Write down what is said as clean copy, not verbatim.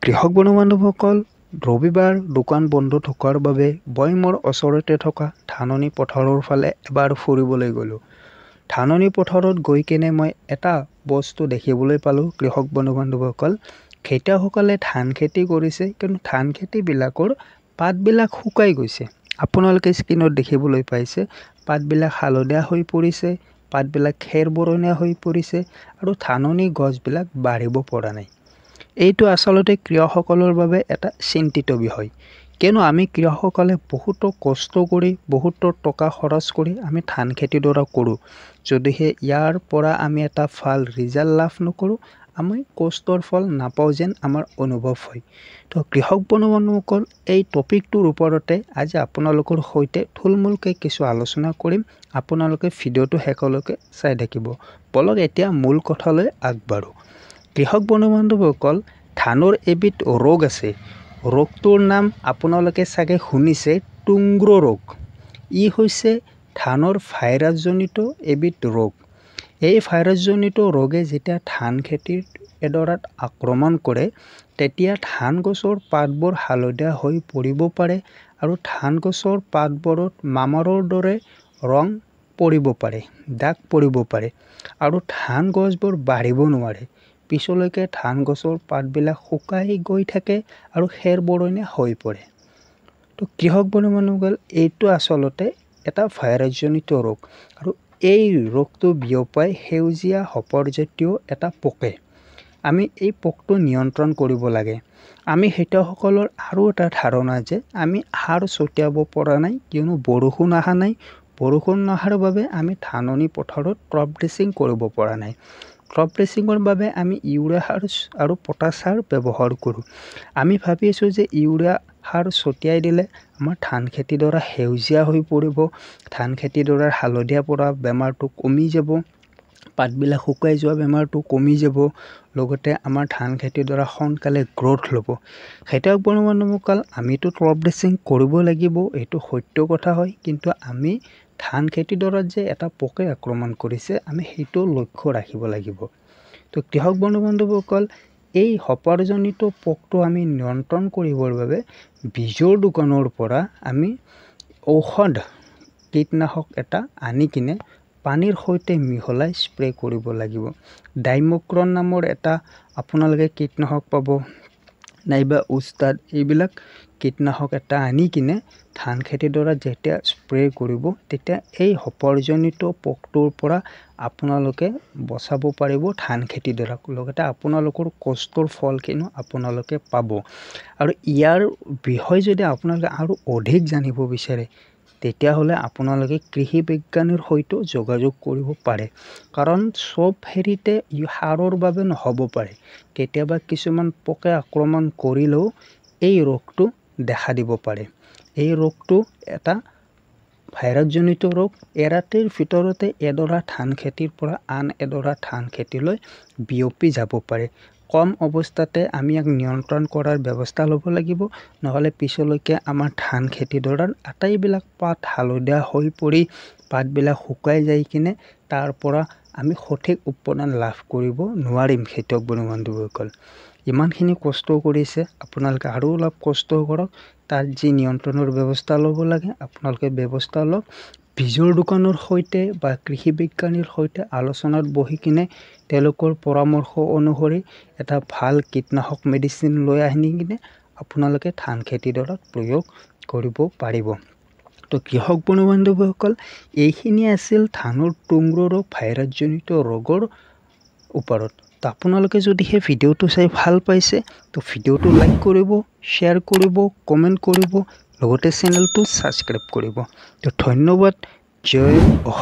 কৃষক বন্ধুবান্ধৱসকল ৰবিবাৰ দোকান বন্ধ থকাৰ বাবে মই মোৰ ওচৰতে থকা ধাননি পথাৰৰ ফালে এবাৰ ফুৰিবলৈ গ'লোঁ। ধাননি পথাৰত গৈ কেনে মই এটা বস্তু দেখিবলৈ পালোঁ। কৃষক বন্ধুবান্ধৱসকল খেতিয়কসকলে ধান খেতি কৰিছে, কিন্তু ধান খেতিবিলাকৰ পাতবিলাক শুকাই গৈছে। আপোনালোকে স্ক্ৰীনত দেখিবলৈ পাইছে পাতবিলাক হালধীয়া হৈ পৰিছে, পাতবিলাক খেৰবৰণীয়া হৈ পৰিছে আৰু ধাননি গছবিলাক বাঢ়িব পৰা নাই। এইটো আচলতে কৃষকসকলৰ বাবে এটা চিন্তিত বিষয়, কিয়নো আমি কৃষকসকলে বহুতো কষ্ট কৰি বহুতো টকা খৰচ কৰি আমি ধান খেতিডৰা কৰোঁ। যদিহে ইয়াৰ পৰা আমি এটা ভাল ৰিজাল্ট লাভ নকৰোঁ, আমি কষ্টৰ ফল নাপাওঁ যেন আমাৰ অনুভৱ হয়। তো কৃষক বন্ধুসকল, এই টপিকটোৰ ওপৰতে আজি আপোনালোকৰ সৈতে থুলমূলকৈ কিছু আলোচনা কৰিম। আপোনালোকে ভিডিঅ'টো শেষলৈকে চাই থাকিব। বলক এতিয়া মূল কথালৈ আগবাঢ়োঁ। কৃষক বন্ধুসকল, ধানৰ এবিধ ৰোগ আছে। ৰোগটোৰ নাম আপোনালোকে চাগে শুনিছে, তুংগ্ৰ ৰোগ। ই হৈছে ধানৰ ভাইৰাছজনিত এবিধ ৰোগ। এই ভাইৰাছজনিত ৰোগে যেতিয়া ধান খেতিৰ এডৰাত আক্ৰমণ কৰে, তেতিয়া ধান গছৰ পাতবোৰ হালধীয়া হৈ পৰিব পাৰে আৰু ধান গছৰ পাতবোৰত মামৰৰ দৰে ৰং পৰিব পাৰে, দাগ পৰিব পাৰে আৰু ধান গছবোৰ বাঢ়িব নোৱাৰে। পিছলৈকে ধান গছৰ পাতবিলাক শুকাই গৈ থাকে আৰু খেৰবৰণীয়া হৈ পৰে। তো কৃষক বন্ধুসকল, এইটো আচলতে এটা ভাইৰাছজনিত ৰোগ আৰু এই ৰোগটো বিয়পাই সেউজীয়া হপৰজাতীয় এটা পোকে। আমি এই পোকটো নিয়ন্ত্ৰণ কৰিব লাগে। আমি খেতিয়কসকলৰ আৰু এটা ধাৰণা যে আমি সাৰ ছটিয়াব পৰা নাই, কিয়নো বৰষুণ অহা নাই। বৰষুণ নহাৰ বাবে আমি ধাননি পথাৰত ক্ৰপ ড্ৰেছিং কৰিব পৰা নাই। ক্ৰপ ড্ৰেছিঙৰ বাবে আমি ইউৰিয়া সাৰ আৰু পটাছ সাৰ ব্যৱহাৰ কৰোঁ। আমি ভাবি আছোঁ যে ইউৰিয়া সাৰ ছটিয়াই দিলে আমাৰ ধান খেতিডৰা সেউজীয়া হৈ পৰিব, ধান খেতিডৰাৰ হালধীয়া পৰা বেমাৰটো কমি যাব, পাতবিলাক শুকাই যোৱা বেমাৰটো কমি যাব, লগতে আমাৰ ধান খেতিডৰা সোনকালে গ্ৰ'থ ল'ব। খেতিয়ক বন্ধুসকল, আমিতো ক্ৰপ ড্ৰেছিং কৰিব লাগিব, এইটো সত্য কথা হয়, কিন্তু আমি ধান খেতিডৰাত যে এটা পোকে আক্ৰমণ কৰিছে, আমি সেইটো লক্ষ্য ৰাখিব লাগিব। তো কৃষক বন্ধুসকল, এই হপৰজনিত পোকটো আমি নিয়ন্ত্ৰণ কৰিবৰ বাবে বীজৰ দোকানৰ পৰা আমি ঔষধ কীটনাশক এটা আনি কিনে পানীৰ সৈতে মিহলাই স্প্ৰে কৰিব লাগিব। ডাইমক্ৰন নামৰ এটা আপোনালোকে কীটনাশক পাব, নাইবা উস্তাদ, এইবিলাক কীটনাশক এটা আনি কিনে ধান খেতিডৰাত যেতিয়া স্প্ৰে কৰিব, তেতিয়া এই হপৰজনিত পোকটোৰ পৰা আপোনালোকে বচাব পাৰিব ধান খেতিডৰাক। লগতে আপোনালোকৰ কষ্টৰ ফলখিনি আপোনালোকে পাব। আৰু ইয়াৰ বিষয়ে যদি আপোনালোকে আৰু অধিক জানিব বিচাৰে, তেতিয়াহ'লে আপোনালোকে কৃষি বিজ্ঞানীৰ সৈতে যোগাযোগ কৰিব পাৰে। কাৰণ চব হেৰিতে সাৰৰ বাবে নহ'ব পাৰে। কেতিয়াবা কিছুমান পোকে আক্ৰমণ কৰিলেও এই ৰোগটো দেখা দিব পাৰে। এই ৰোগটো এটা ভাইৰাছজনিত ৰোগ। এৰাতিৰ ভিতৰতে এডৰা ধান খেতিৰ পৰা আন এডৰা ধান খেতিলৈ বিয়পি যাব পাৰে। কম অৱস্থাতে আমি ইয়াক নিয়ন্ত্ৰণ কৰাৰ ব্যৱস্থা ল'ব লাগিব, নহ'লে পিছলৈকে আমাৰ ধান খেতিডৰাৰ আটাইবিলাক পাত হালধীয়া হৈ পৰি পাতবিলাক শুকাই যাই কিনে তাৰ পৰা আমি সঠিক উৎপাদন লাভ কৰিব নোৱাৰিম। খেতিয়ক বন্ধুসকল, ইমানখিনি কষ্ট কৰিছে, আপোনালোকে আৰু অলপ কষ্ট কৰক। তাত যি নিয়ন্ত্ৰণৰ ব্যৱস্থা ল'ব লাগে আপোনালোকে ব্যৱস্থা লওক। বীজৰ দোকানৰ সৈতে বা কৃষি বিজ্ঞানীৰ সৈতে আলোচনাত বহি কিনে তেওঁলোকৰ পৰামৰ্শ অনুসৰি এটা ভাল কীটনাশক মেডিচিন লৈ আনি কিনে আপোনালোকে ধান খেতিডৰাত প্ৰয়োগ কৰিব পাৰিব। তো কৃষক বন্ধুসকল, এইখিনি আছিল ধানৰ তুংগ্ৰ ৰোগ ভাইৰাছজনিত ৰোগৰ ওপৰত। তো আপোনালোকে যদি সেই ভিডিঅ'টো চাই ভাল পাইছে, তো ভিডিঅ'টো লাইক কৰিব, শ্বেয়াৰ কৰিব, কমেণ্ট কৰিব, লগতে চেনেলটো ছাবস্ক্ৰাইব কৰিব। তো ধন্যবাদ। জয় অসম।